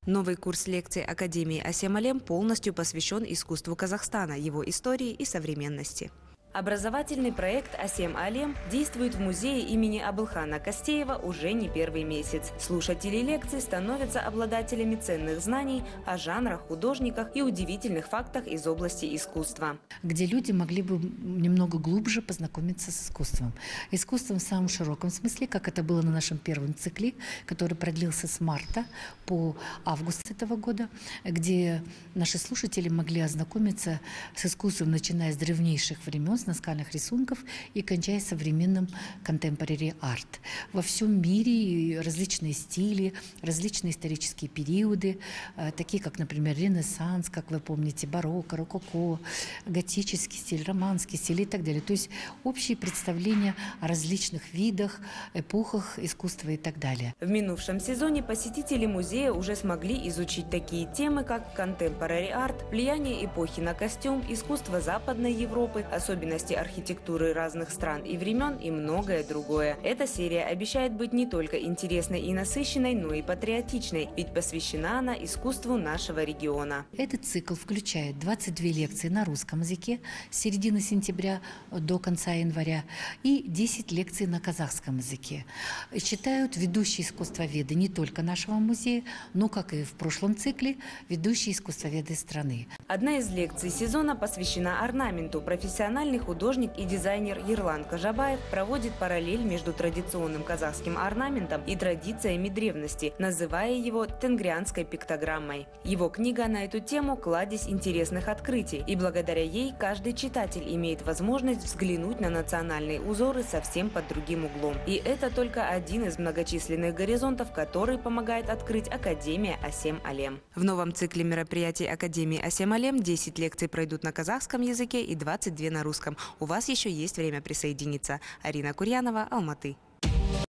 Новый курс лекций Академии Асем Алем полностью посвящен искусству Казахстана, его истории и современности. Образовательный проект «Асем Алем» действует в музее имени Абылхана Кастеева уже не первый месяц. Слушатели лекций становятся обладателями ценных знаний о жанрах, художниках и удивительных фактах из области искусства. Где люди могли бы немного глубже познакомиться с искусством. Искусством в самом широком смысле, как это было на нашем первом цикле, который продлился с марта по август этого года, где наши слушатели могли ознакомиться с искусством, начиная с древнейших времен, с наскальных рисунков и кончая современным contemporary art. Во всем мире различные стили, различные исторические периоды, такие как, например, Ренессанс, как вы помните, барокко, рококо, готический стиль, романский стиль и так далее. То есть общие представления о различных видах, эпохах искусства и так далее. В минувшем сезоне посетители музея уже смогли изучить такие темы, как contemporary art, влияние эпохи на костюм, искусство Западной Европы, особенности архитектуры разных стран и времен и многое другое. Эта серия обещает быть не только интересной и насыщенной, но и патриотичной, ведь посвящена она искусству нашего региона. Этот цикл включает 22 лекции на русском языке с середины сентября до конца января и 10 лекций на казахском языке. Читают ведущие искусствоведы не только нашего музея, но, как и в прошлом цикле, ведущие искусствоведы страны. Одна из лекций сезона посвящена орнаменту. Профессиональный художник и дизайнер Ерлан Кажабаев проводит параллель между традиционным казахским орнаментом и традициями древности, называя его тенгрианской пиктограммой. Его книга на эту тему – кладезь интересных открытий, и благодаря ей каждый читатель имеет возможность взглянуть на национальные узоры совсем под другим углом. И это только один из многочисленных горизонтов, который помогает открыть Академия Асем Алем. В новом цикле мероприятий Академии Асем Алем 10 лекций пройдут на казахском языке и 22 на русском. У вас еще есть время присоединиться. Арина Курьянова, Алматы.